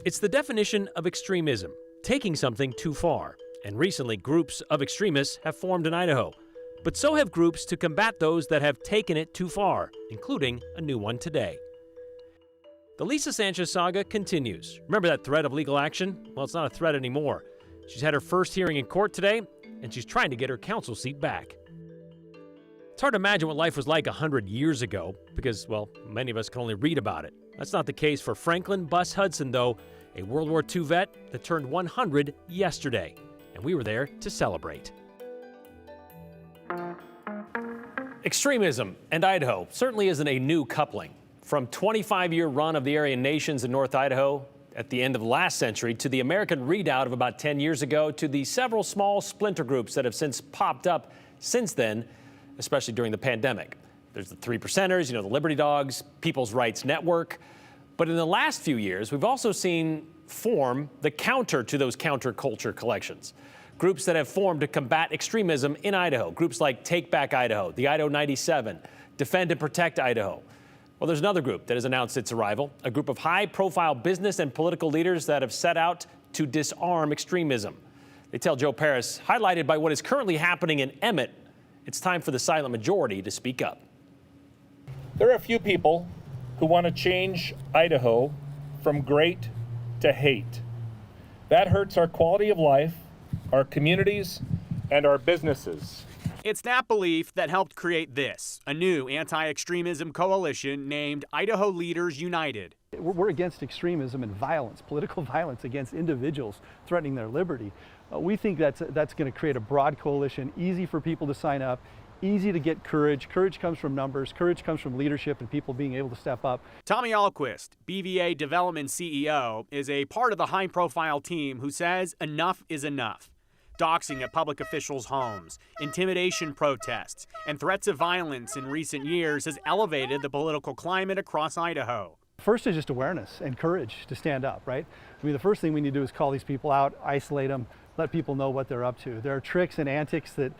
It's the definition of extremism, taking something too far. And recently, groups of extremists have formed in Idaho. But so have groups to combat those that have taken it too far, including a new one today. The Lisa Sánchez saga continues. Remember that threat of legal action? Well, it's not a threat anymore. She's had her first hearing in court today, and she's trying to get her counsel seat back. It's hard to imagine what life was like 100 years ago because, well, many of us can only read about it. That's not the case for Franklin Bus Hudson, though, a World War II vet that turned 100 yesterday. And we were there to celebrate. Extremism and Idaho certainly isn't a new coupling. From 25-year run of the Aryan nations in North Idaho at the end of last century to the American redoubt of about 10 years ago to the several small splinter groups that have since popped up since then, especially during the pandemic. There's the Three Percenters, the Liberty Dogs, People's Rights Network. But in the last few years, we've also seen form the counter to those counterculture collections. Groups that have formed to combat extremism in Idaho. Groups like Take Back Idaho, the Idaho 97, Defend and Protect Idaho. Well, there's another group that has announced its arrival, a group of high-profile business and political leaders that have set out to disarm extremism. They tell Joe Paris, highlighted by what is currently happening in Emmett, it's time for the silent majority to speak up. There are a few people who want to change Idaho from great to hate. That hurts our quality of life, our communities, and our businesses. It's that belief that helped create this, a new anti-extremism coalition named Idaho Leaders United. We're against extremism and violence, political violence against individuals threatening their liberty. We think that's going to create a broad coalition, easy for people to sign up, easy to get courage. Courage comes from numbers, courage comes from leadership and people being able to step up. Tommy Alquist, BVA Development CEO, is a part of the high-profile team who says enough is enough. Doxing at public officials' homes, intimidation protests, and threats of violence in recent years has elevated the political climate across Idaho. First is just awareness and courage to stand up, right? I mean, the first thing we need to do is call these people out, isolate them, let people know what they're up to. There are tricks and antics that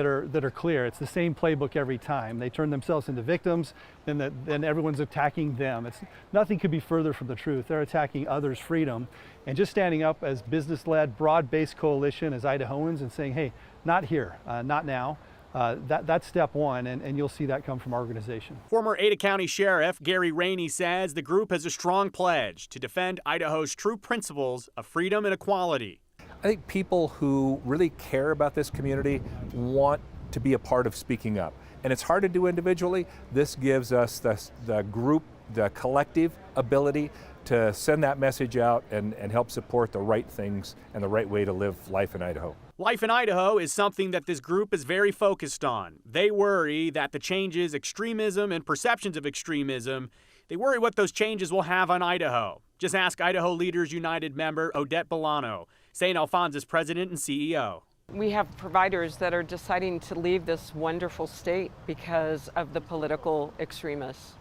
are clear. It's the same playbook every time. They turn themselves into victims, then everyone's attacking them. Nothing could be further from the truth. They're attacking others' freedom. And just standing up as business-led, broad-based coalition as Idahoans and saying, hey, not here, not now. That's step one, and you'll see that come from our organization. Former Ada County Sheriff Gary Rainey says the group has a strong pledge to defend Idaho's true principles of freedom and equality. I think people who really care about this community want to be a part of speaking up. And it's hard to do individually. This gives us the group, the collective ability to send that message out and help support the right things and the right way to live life in Idaho. Life in Idaho is something that this group is very focused on. They worry that the changes, extremism and perceptions of extremism, they worry what those changes will have on Idaho. Just ask Idaho Leaders United member Odette Bolano, St. Alphonsus president and CEO. We have providers that are deciding to leave this wonderful state because of the political extremists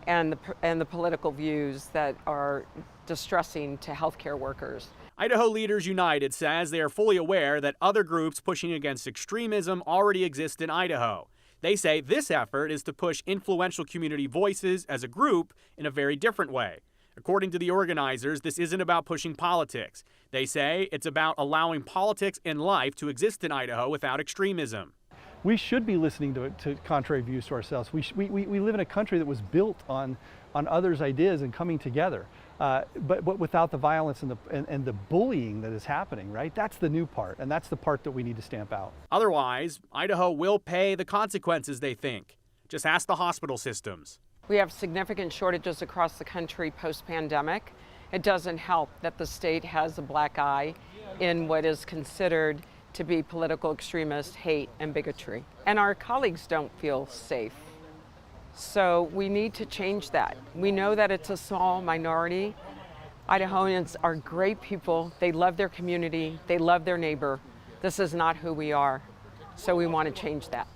and the political views that are distressing to healthcare workers. Idaho Leaders United says they are fully aware that other groups pushing against extremism already exist in Idaho. They say this effort is to push influential community voices as a group in a very different way. According to the organizers, this isn't about pushing politics. They say it's about allowing politics and life to exist in Idaho without extremism. We should be listening to contrary views to ourselves. We live in a country that was built on others' ideas and coming together, but without the violence and the bullying that is happening, right? That's the new part, and that's the part that we need to stamp out. Otherwise, Idaho will pay the consequences, they think. Just ask the hospital systems. We have significant shortages across the country post-pandemic. It doesn't help that the state has a black eye in what is considered to be political extremist hate and bigotry. And our colleagues don't feel safe. So we need to change that. We know that it's a small minority. Idahoans are great people. They love their community. They love their neighbor. This is not who we are. So we want to change that.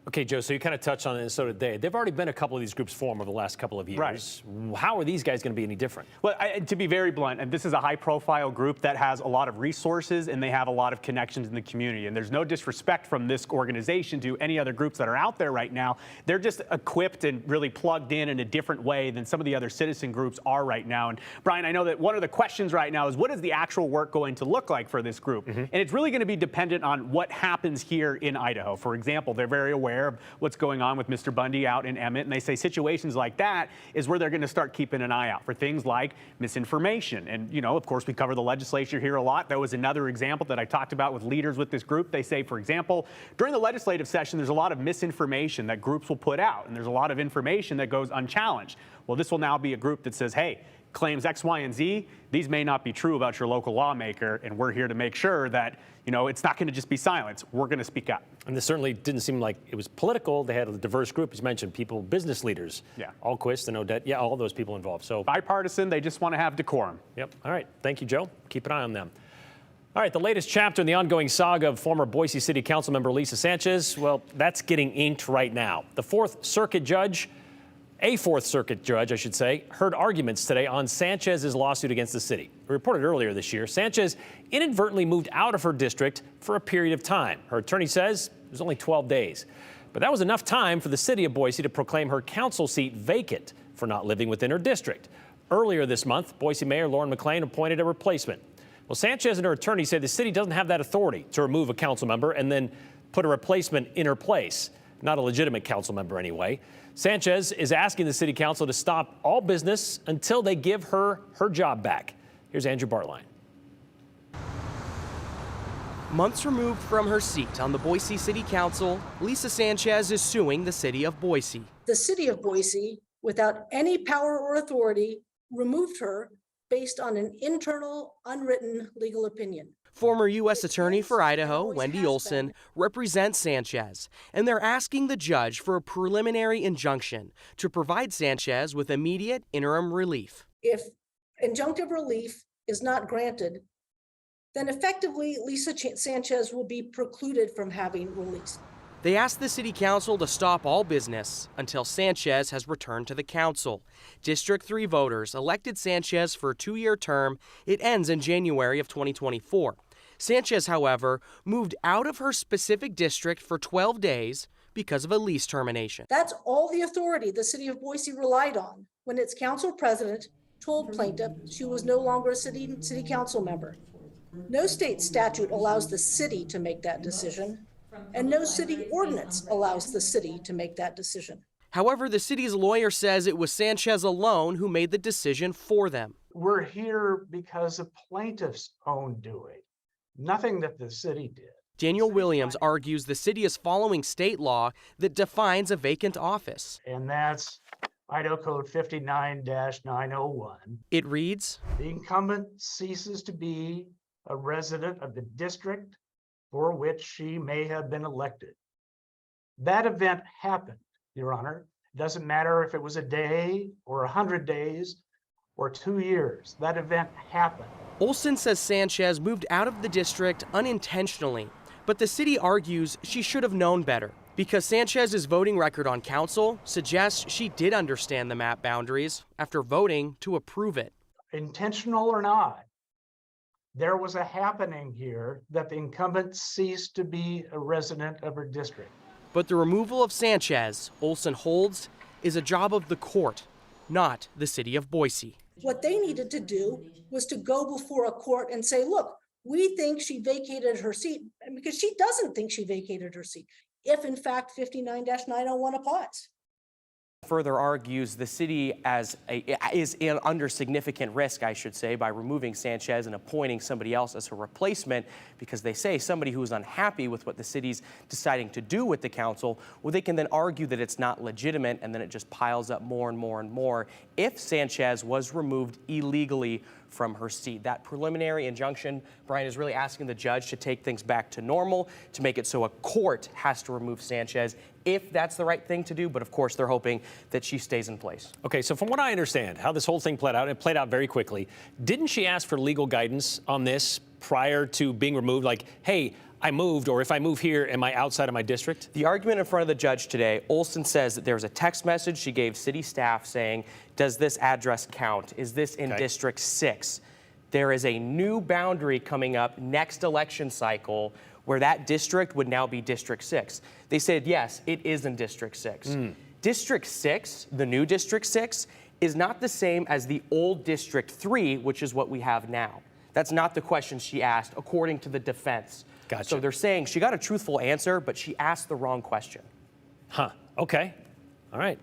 Okay, Joe, so you kind of touched on it, and so did they. They've already been a couple of these groups formed over the last couple of years. Right. How are these guys going to be any different? Well, to be very blunt, and this is a high-profile group that has a lot of resources and they have a lot of connections in the community. And there's no disrespect from this organization to any other groups that are out there right now. They're just equipped and really plugged in a different way than some of the other citizen groups are right now. And Brian, I know that one of the questions right now is what is the actual work going to look like for this group? And it's really going to be dependent on what happens here in Idaho. For example, they're very aware of what's going on with Mr. Bundy out in Emmett, and they say situations like that is where they're going to start keeping an eye out for things like misinformation. And, you know, of course, we cover the legislature here a lot. That was another example that I talked about with leaders with this group. They say, for example, during the legislative session, there's a lot of misinformation that groups will put out, and there's a lot of information that goes unchallenged. Well, this will now be a group that says, hey, claims X, Y, and Z, these may not be true about your local lawmaker, and we're here to make sure that, you know, it's not going to just be silence. We're going to speak up. And this certainly didn't seem like it was political. They had a diverse group, as you mentioned, people, business leaders. Yeah. Alquist and Odette, yeah, all those people involved. So Bipartisan, they just want to have decorum. Yep. All right. Thank you, Joe. Keep an eye on them. All right, the latest chapter in the ongoing saga of former Boise City Council member Lisa Sánchez, well, that's getting inked right now. A Fourth Circuit judge, I should say, heard arguments today on Sanchez's lawsuit against the city. Reported earlier this year, Sanchez inadvertently moved out of her district for a period of time. Her attorney says it was only 12 days. But that was enough time for the city of Boise to proclaim her council seat vacant for not living within her district. Earlier this month, Boise Mayor Lauren McLean appointed a replacement. Well, Sanchez and her attorney say the city doesn't have that authority to remove a council member and then put a replacement in her place. Not a legitimate council member anyway. Sanchez is asking the city council to stop all business until they give her her job back. Here's Andrew Bartline. Months removed from her seat on the Boise City Council, Lisa Sánchez is suing the city of Boise. The city of Boise, without any power or authority, removed her based on an internal, unwritten legal opinion. Former U.S. Attorney for Idaho, Wendy Olson, represents Sanchez, and they're asking the judge for a preliminary injunction to provide Sanchez with immediate interim relief. If injunctive relief is not granted, then effectively Lisa Sánchez will be precluded from having release. They asked the city council to stop all business until Sanchez has returned to the council. District 3 voters elected Sanchez for a 2-year term. It ends in January of 2024. Sanchez, however, moved out of her specific district for 12 days because of a lease termination. That's all the authority the city of Boise relied on when its council president told plaintiff she was no longer a city council member. No state statute allows the city to make that decision, and no city ordinance allows the city to make that decision. However, the city's lawyer says it was Sanchez alone who made the decision for them. We're here because of plaintiff's own doing, nothing that the city did. Daniel Williams argues the city is following state law that defines a vacant office. And that's Idaho Code 59-901. It reads, "The incumbent ceases to be a resident of the district for which she may have been elected." That event happened, Your Honor. It doesn't matter if it was a day or 100 days or 2 years. That event happened. Olson says Sanchez moved out of the district unintentionally, but the city argues she should have known better because Sanchez's voting record on council suggests she did understand the map boundaries after voting to approve it. Intentional or not, there was a happening here that the incumbent ceased to be a resident of her district. But the removal of Sanchez, Olson holds, is a job of the court, not the city of Boise. What they needed to do was to go before a court and say, look, we think she vacated her seat, because she doesn't think she vacated her seat, if in fact 59-901 applies. Further argues the city is under significant risk, I should say, by removing Sanchez and appointing somebody else as her replacement, because they say somebody who is unhappy with what the city's deciding to do with the council, well, they can then argue that it's not legitimate, and then it just piles up more and more and more if Sanchez was removed illegally from her seat. That preliminary injunction, Brian, is really asking the judge to take things back to normal, to make it so a court has to remove Sanchez if that's the right thing to do. But of course, they're hoping that she stays in place. Okay, so from what I understand, how this whole thing played out, it played out very quickly. Didn't she ask for legal guidance on this prior to being removed? Like, hey, I moved, or if I move here, am I outside of my district? The argument in front of the judge today, Olson says that there was a text message she gave city staff saying, does this address count? Is this in District 6? There is a new boundary coming up next election cycle where that district would now be District 6. They said, yes, it is in District 6. District 6, the new District 6, is not the same as the old District 3, which is what we have now. That's not the question she asked, according to the defense. Gotcha. So they're saying she got a truthful answer, but she asked the wrong question. Huh, okay, all right.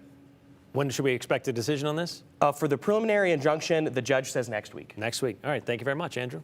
When should we expect a decision on this? For the preliminary injunction, the judge says next week. Next week. All right, thank you very much, Andrew.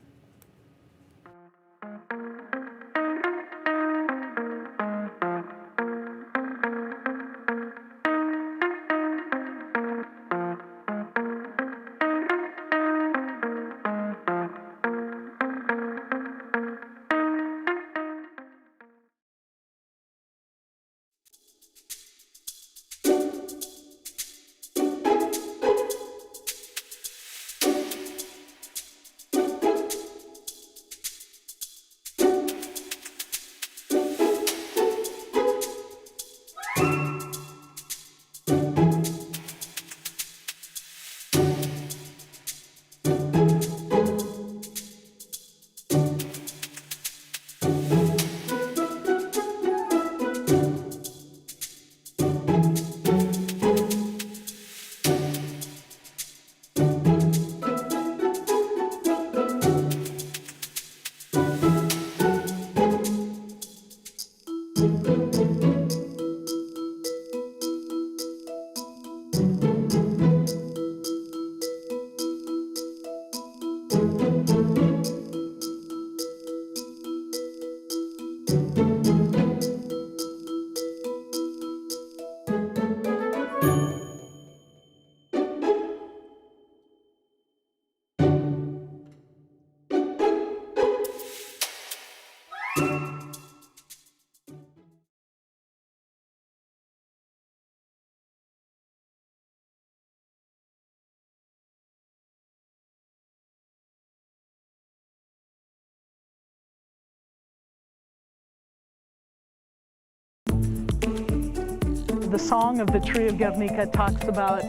The song of the tree of Gernika talks about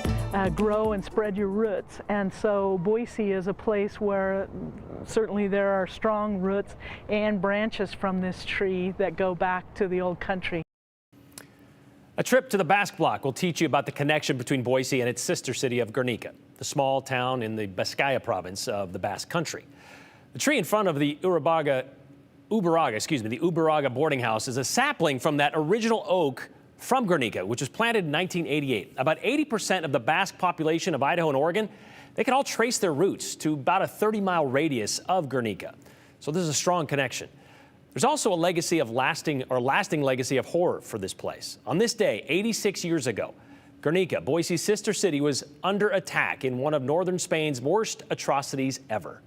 grow and spread your roots, and so Boise is a place where certainly there are strong roots and branches from this tree that go back to the old country. A trip to the Basque Block will teach you about the connection between Boise and its sister city of Gernika, the small town in the Biscaya province of the Basque Country. The tree in front of the Ubaraga boarding house is a sapling from that original oak from Gernika, which was planted in 1988. About 80% of the Basque population of Idaho and Oregon, they can all trace their roots to about a 30-mile radius of Gernika. So there's a strong connection. There's also a lasting legacy of horror for this place. On this day, 86 years ago, Gernika, Boise's sister city, was under attack in one of northern Spain's worst atrocities ever.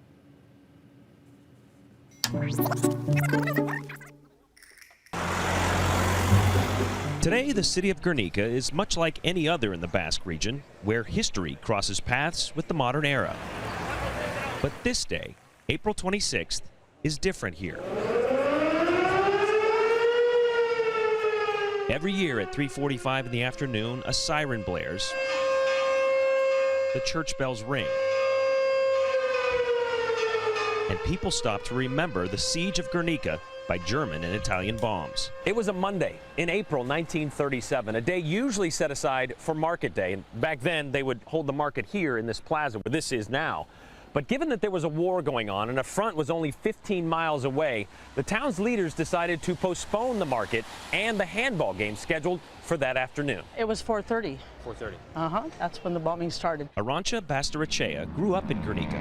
Today, the city of Guernica is much like any other in the Basque region, where history crosses paths with the modern era. But this day, April 26th, is different here. Every year at 3:45 in the afternoon, a siren blares. The church bells ring. And people stop to remember the siege of Guernica by German and Italian bombs. It was a Monday in April 1937, a day usually set aside for market day. And back then, they would hold the market here in this plaza where this is now. But given that there was a war going on and a front was only 15 miles away, the town's leaders decided to postpone the market and the handball game scheduled for that afternoon. It was 4:30. 4:30. That's when the bombing started. Arancha Bastarachea grew up in Guernica.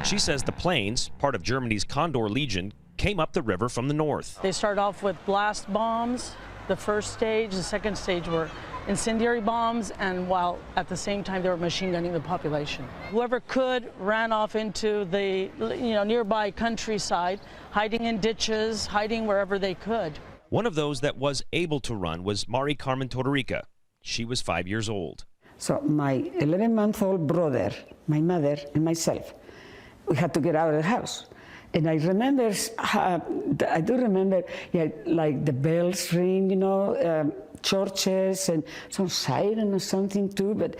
She says the planes, part of Germany's Condor Legion, came up the river from the north. They started off with blast bombs, the first stage. The second stage were incendiary bombs, and while at the same time they were machine gunning the population. Whoever could ran off into the nearby countryside, hiding in ditches, hiding wherever they could. One of those that was able to run was Mari Carmen Todorica. She was 5 years old. So my 11-month-old brother, my mother, and myself, we had to get out of the house. And I remember, I do remember, yeah, like the bells ring, you know, churches and some siren or something too, but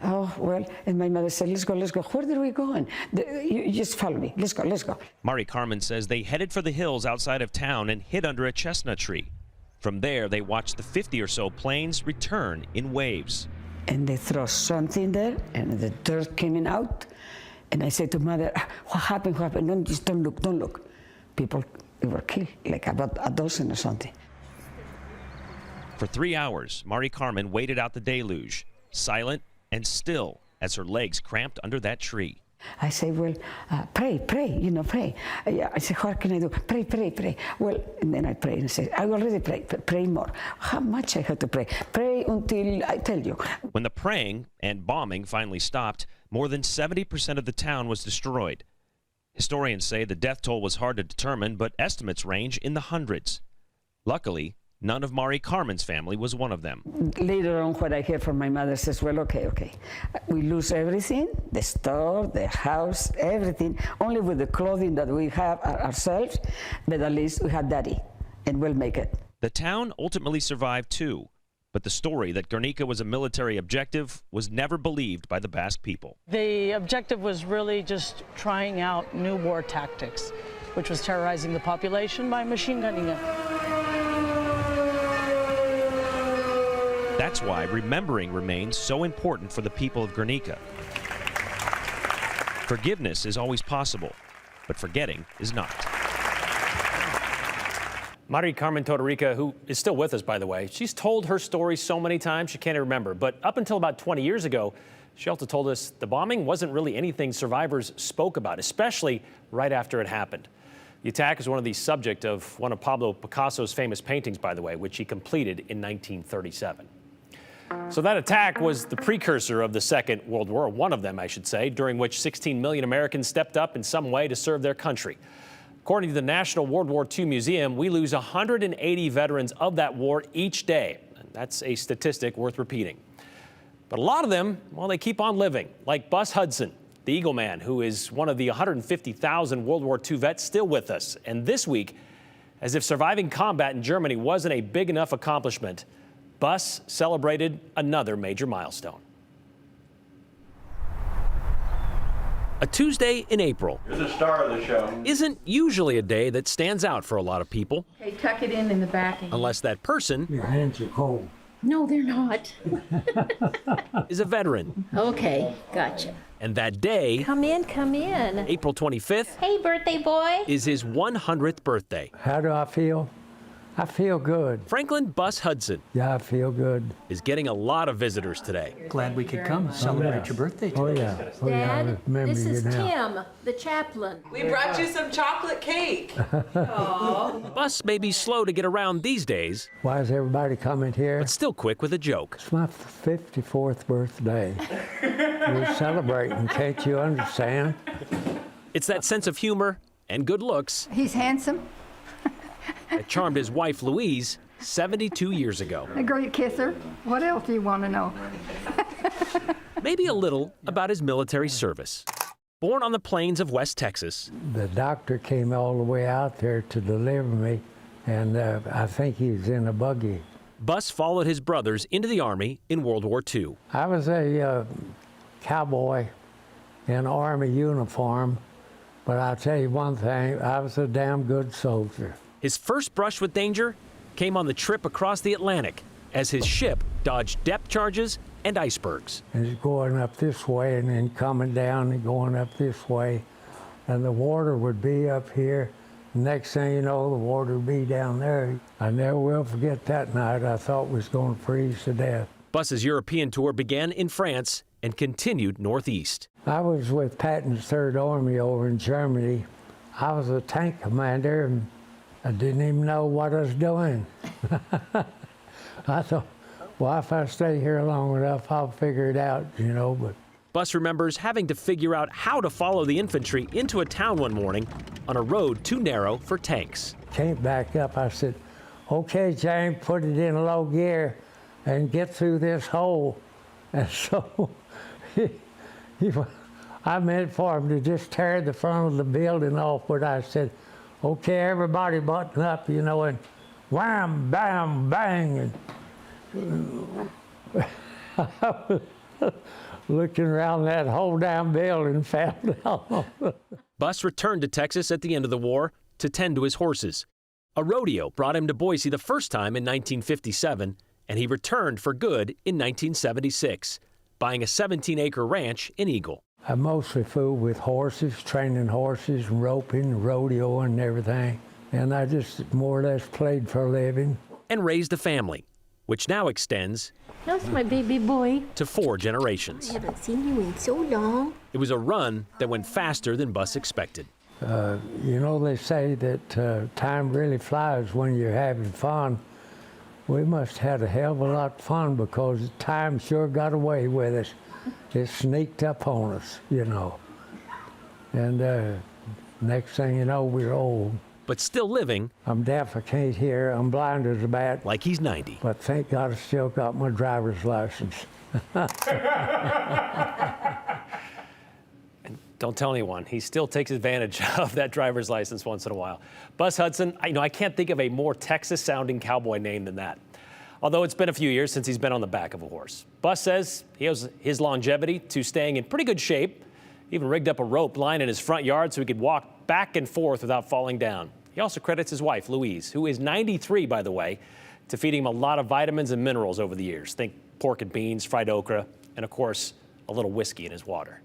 oh, well, and my mother said, let's go. Where are we going? You just follow me, let's go. Mari Carmen says they headed for the hills outside of town and hid under a chestnut tree. From there, they watched the 50 or so planes return in waves. And they throw something there, and the dirt came out. And I said to mother, what happened? No, just don't look. People were killed, like about a dozen or something. For 3 hours, Mari Carmen waited out the deluge, silent and still as her legs cramped under that tree. I say, well, pray, pray. I say, what can I do? Pray. Well, and then I pray and say, I already pray more. How much I have to pray? Pray until I tell you. When the praying and bombing finally stopped, more than 70% of the town was destroyed. Historians say the death toll was hard to determine, but estimates range in the hundreds. Luckily, none of Mari Carmen's family was one of them. Later on, what I hear from my mother says, well, okay. We lose everything, the store, the house, everything, only with the clothing that we have ourselves, but at least we have daddy, and we'll make it. The town ultimately survived too, but the story that Guernica was a military objective was never believed by the Basque people. The objective was really just trying out new war tactics, which was terrorizing the population by machine gunning it. That's why remembering remains so important for the people of Guernica. Forgiveness is always possible, but forgetting is not. Mari Carmen Tortorica, who is still with us, by the way, she's told her story so many times she can't even remember. But up until about 20 years ago, she also told us the bombing wasn't really anything survivors spoke about, especially right after it happened. The attack is one of the subject of one of Pablo Picasso's famous paintings, by the way, which he completed in 1937. So that attack was the precursor of the Second World War, one of them, I should say, during which 16 million Americans stepped up in some way to serve their country. According to the National World War II Museum, we lose 180 veterans of that war each day. And that's a statistic worth repeating. But a lot of them, well, they keep on living, like Bus Hudson, the Eagle Man, who is one of the 150,000 World War II vets still with us. And this week, as if surviving combat in Germany wasn't a big enough accomplishment, Bus celebrated another major milestone. A Tuesday in April. You're the star of the show. Isn't usually a day that stands out for a lot of people. Okay, tuck it in the back. Unless that person... Your hands are cold. No, they're not. ...is a veteran. Okay, gotcha. And that day... Come in. April 25th... Hey, birthday boy. ...is his 100th birthday. How do I feel? I feel good. Franklin Bus Hudson. Yeah, I feel good. Is getting a lot of visitors today. Glad we could come celebrate your birthday today. Oh, yeah. Dad, this is now. Tim, the chaplain. We brought you some chocolate cake. Bus may be slow to get around these days. Why is everybody coming here? But still quick with a joke. It's my 54th birthday. We're celebrating, can't you understand? It's that sense of humor and good looks. He's handsome. That charmed his wife, Louise, 72 years ago. A great kisser. What else do you want to know? Maybe a little about his military service. Born on the plains of West Texas. The doctor came all the way out there to deliver me, and I think he was in a buggy. Bus followed his brothers into the Army in World War II. I was a cowboy in an Army uniform, but I'll tell you one thing, I was a damn good soldier. His first brush with danger came on the trip across the Atlantic as his ship dodged depth charges and icebergs. And it's going up this way and then coming down and going up this way. And the water would be up here. Next thing you know, the water would be down there. I never will forget that night. I thought we was going to freeze to death. Bus's European tour began in France and continued northeast. I was with Patton's Third Army over in Germany. I was a tank commander, and I didn't even know what I was doing. I thought, well, if I stay here long enough, I'll figure it out, you know. But Bus remembers having to figure out how to follow the infantry into a town one morning on a road too narrow for tanks. Came back up. I said, okay, James, put it in low gear and get through this hole. And so I meant for him to just tear the front of the building off, but I said, okay, everybody button up, you know, and wham, bam, bang. And looking around that whole damn building fell down. Bus returned to Texas at the end of the war to tend to his horses. A rodeo brought him to Boise the first time in 1957, and he returned for good in 1976, buying a 17-acre ranch in Eagle. I mostly fooled with horses, training horses, roping, rodeo, and everything. And I just more or less played for a living. And raised a family, which now extends That's my baby boy. to 4 generations. I haven't seen you in so long. It was a run that went faster than Bus expected. You know, they say that time really flies when you're having fun. We must have had a hell of a lot of fun because time sure got away with us. It sneaked up on us, you know. And next thing you know, we're old. But still living. I'm deaf, I can't hear, I'm blind as a bat. Like he's 90. But thank God I still got my driver's license. And don't tell anyone, he still takes advantage of that driver's license once in a while. Bus Hudson, I can't think of a more Texas-sounding cowboy name than that. Although it's been a few years since he's been on the back of a horse. Bus says he owes his longevity to staying in pretty good shape. He even rigged up a rope line in his front yard so he could walk back and forth without falling down. He also credits his wife, Louise, who is 93, by the way, to feeding him a lot of vitamins and minerals over the years. Think pork and beans, fried okra, and of course, a little whiskey in his water.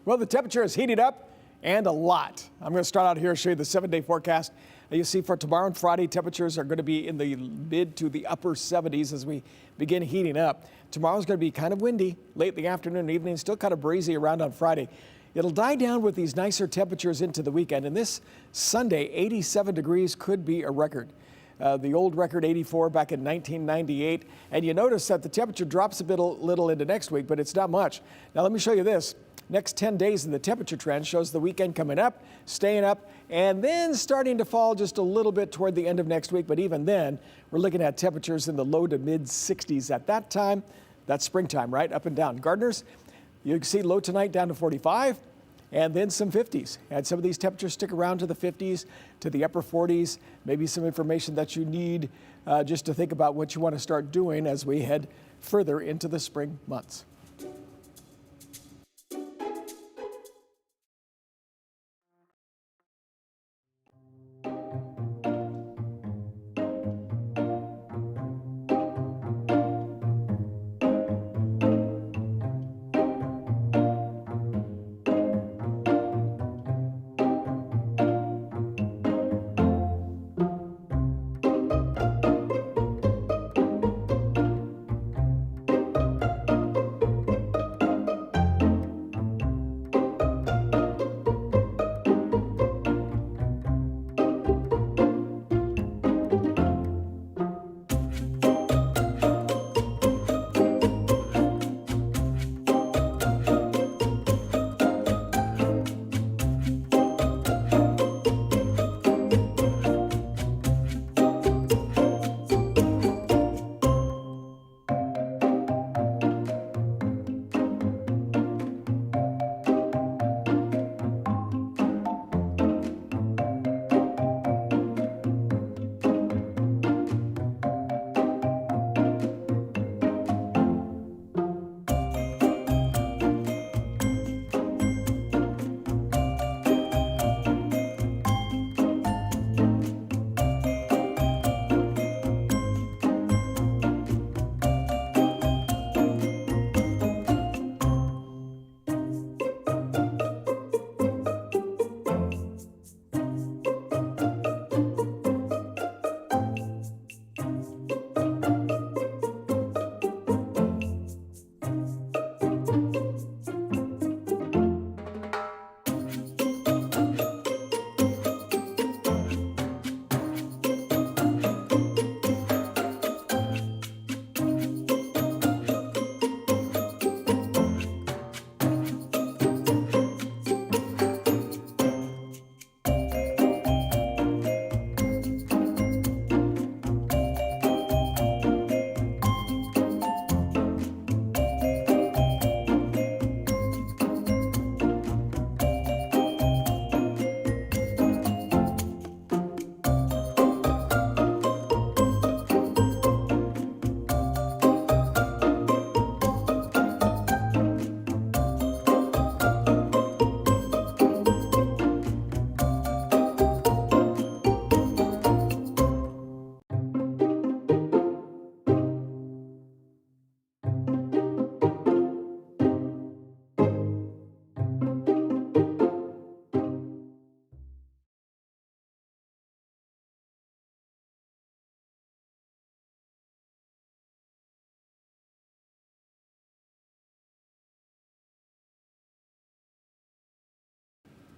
Well, the temperature is heating up and a lot. I'm going to start out here and show you the 7-day forecast. You see for tomorrow and Friday, temperatures are going to be in the mid to the upper 70s as we begin heating up. Tomorrow's going to be kind of windy late in the afternoon and evening, still kind of breezy around on Friday. It'll die down with these nicer temperatures into the weekend, and this Sunday, 87 degrees could be a record. The old record 84 back in 1998. And you notice that the temperature drops a little into next week, but it's not much. Now let me show you this. Next 10 days in the temperature trend shows the weekend coming up, staying up, and then starting to fall just a little bit toward the end of next week. But even then, we're looking at temperatures in the low to mid 60s at that time. That's springtime, right? Up and down. Gardeners, you can see low tonight down to 45 and then some 50s. And some of these temperatures stick around to the 50s, to the upper 40s. Maybe some information that you need just to think about what you want to start doing as we head further into the spring months.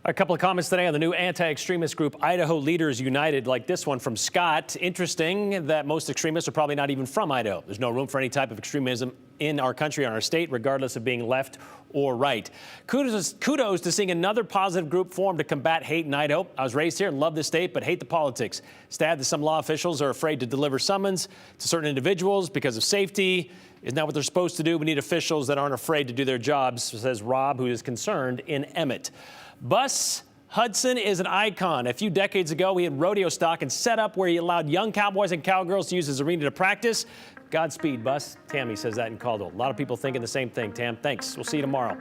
A couple of comments today on the new anti-extremist group Idaho Leaders United, like this one from Scott. Interesting that most extremists are probably not even from Idaho. There's no room for any type of extremism in our country, in our state, regardless of being left or right. Kudos to seeing another positive group formed to combat hate in Idaho. I was raised here and love the state, but hate the politics. Sad that some law officials are afraid to deliver summons to certain individuals because of safety. Isn't that what they're supposed to do? We need officials that aren't afraid to do their jobs, says Rob, who is concerned in Emmett. Bus Hudson is an icon. A few decades ago, he had rodeo stock and set up where he allowed young cowboys and cowgirls to use his arena to practice. Godspeed, Bus. Tammy says that in Caldwell. A lot of people thinking the same thing, Tam. Thanks. We'll see you tomorrow.